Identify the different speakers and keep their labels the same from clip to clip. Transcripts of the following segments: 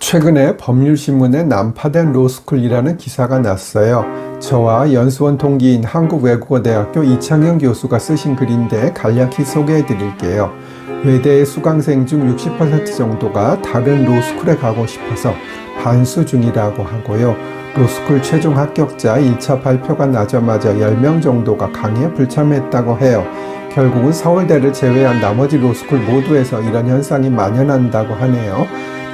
Speaker 1: 최근에 법률신문에 난파된 로스쿨이라는 기사가 났어요. 저와 연수원 동기인 한국외국어대학교 이창영 교수가 쓰신 글인데 간략히 소개해 드릴게요. 외대의 수강생 중 60% 정도가 다른 로스쿨에 가고 싶어서 반수 중이라고 하고요. 로스쿨 최종 합격자 1차 발표가 나자마자 10명 정도가 강의에 불참했다고 해요. 결국은 서울대를 제외한 나머지 로스쿨 모두에서 이런 현상이 만연한다고 하네요.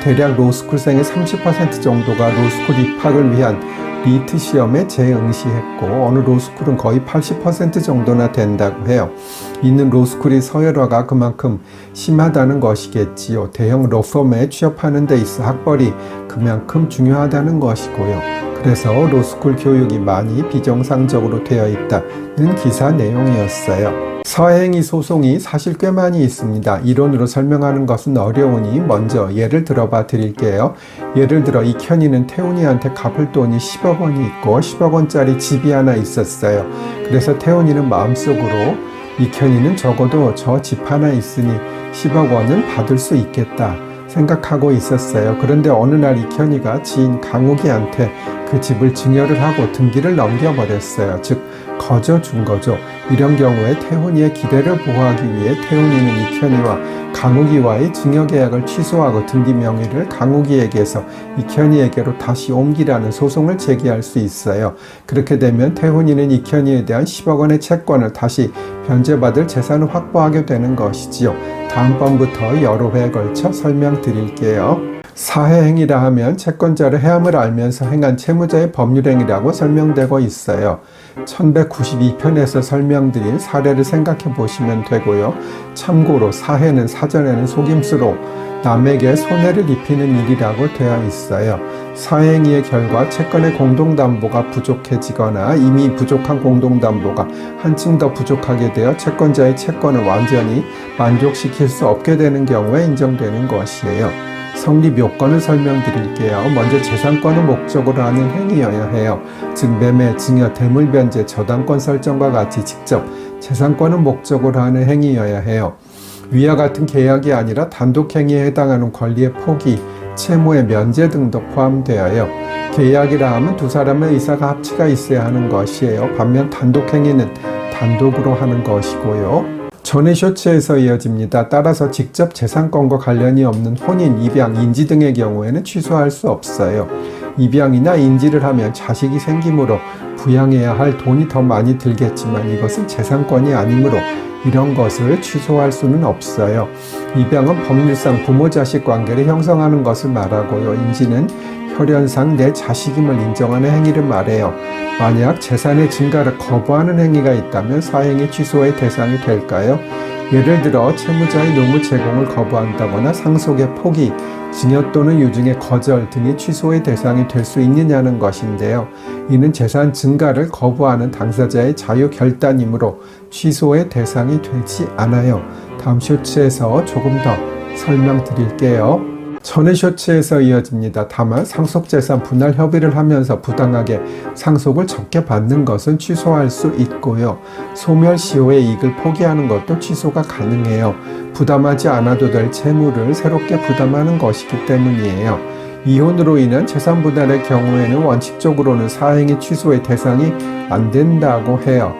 Speaker 1: 대략 로스쿨생의 30% 정도가 로스쿨 입학을 위한 리트 시험에 재응시했고 어느 로스쿨은 거의 80% 정도나 된다고 해요. 이는 로스쿨이 서열화가 그만큼 심하다는 것이겠지요. 대형 로펌에 취업하는 데 있어 학벌이 그만큼 중요하다는 것이고요. 그래서 로스쿨 교육이 많이 비정상적으로 되어 있다는 기사 내용이었어요. 서행위 소송이 사실 꽤 많이 있습니다. 이론으로 설명하는 것은 어려우니 먼저 예를 들어봐 드릴게요. 예를 들어 이현이는 태훈이한테 갚을 돈이 10억 원이 있고 10억 원짜리 집이 하나 있었어요. 그래서 태훈이는 마음속으로 이현이는 적어도 저 집 하나 있으니 10억 원은 받을 수 있겠다 생각하고 있었어요. 그런데 어느 날 이현이가 지인 강욱이한테 그 집을 증여를 하고 등기를 넘겨버렸어요. 즉 거저 준 거죠. 이런 경우에 태훈이의 기대를 보호하기 위해 태훈이는 이현이와 강욱이와의 증여 계약을 취소하고 등기 명의를 강욱이에게서 이현이에게로 다시 옮기라는 소송을 제기할 수 있어요. 그렇게 되면 태훈이는 이현이에 대한 10억 원의 채권을 다시 변제받을 재산을 확보하게 되는 것이지요. 다음번부터 여러 회에 걸쳐 설명드릴게요. 사해행위라 하면 채권자를 해함을 알면서 행한 채무자의 법률행위라고 설명되고 있어요. 1192편에서 설명드린 사례를 생각해 보시면 되고요. 참고로 사해는 사전에는 속임수로 남에게 손해를 입히는 일이라고 되어 있어요. 사행위의 결과 채권의 공동담보가 부족해지거나 이미 부족한 공동담보가 한층 더 부족하게 되어 채권자의 채권을 완전히 만족시킬 수 없게 되는 경우에 인정되는 것이에요. 성립 요건을 설명드릴게요. 먼저 재산권을 목적으로 하는 행위여야 해요. 즉 매매, 증여, 대물변제, 저당권 설정과 같이 직접 재산권을 목적으로 하는 행위여야 해요. 위와 같은 계약이 아니라 단독 행위에 해당하는 권리의 포기, 채무의 면제 등도 포함되어요. 계약이라 하면 두 사람의 의사가 합치가 있어야 하는 것이에요. 반면 단독 행위는 단독으로 하는 것이고요. 전의 쇼츠에서 이어집니다. 따라서 직접 재산권과 관련이 없는 혼인, 입양, 인지 등의 경우에는 취소할 수 없어요. 입양이나 인지를 하면 자식이 생기므로 부양해야 할 돈이 더 많이 들겠지만 이것은 재산권이 아니므로 이런 것을 취소할 수는 없어요. 입양은 법률상 부모-자식 관계를 형성하는 것을 말하고요. 인지는 혈연상 내 자식임을 인정하는 행위를 말해요. 만약 재산의 증가를 거부하는 행위가 있다면 사행위 취소의 대상이 될까요? 예를 들어 채무자의 노무 제공을 거부한다거나 상속의 포기, 증여 또는 유증의 거절 등이 취소의 대상이 될 수 있느냐는 것인데요. 이는 재산 증가를 거부하는 당사자의 자유 결단이므로 취소의 대상이 되지 않아요. 다음 쇼츠에서 조금 더 설명드릴게요. 전의 쇼츠에서 이어집니다. 다만 상속재산 분할 협의를 하면서 부당하게 상속을 적게 받는 것은 취소할 수 있고요. 소멸시효의 이익을 포기하는 것도 취소가 가능해요. 부담하지 않아도 될 채무를 새롭게 부담하는 것이기 때문이에요. 이혼으로 인한 재산 분할의 경우에는 원칙적으로는 사행위 취소의 대상이 안 된다고 해요.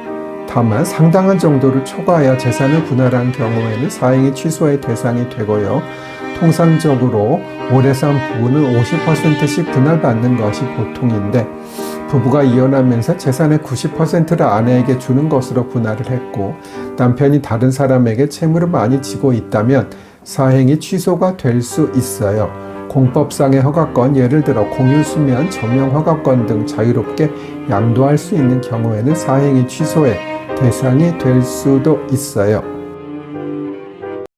Speaker 1: 다만 상당한 정도를 초과하여 재산을 분할한 경우에는 사행위 취소의 대상이 되고요. 통상적으로 오래 산 부부는 50%씩 분할받는 것이 보통인데 부부가 이혼하면서 재산의 90%를 아내에게 주는 것으로 분할을 했고 남편이 다른 사람에게 채무를 많이 지고 있다면 사행위 취소가 될 수 있어요. 공법상의 허가권, 예를 들어 공유수면, 점용 허가권 등 자유롭게 양도할 수 있는 경우에는 사행위 취소의 대상이 될 수도 있어요.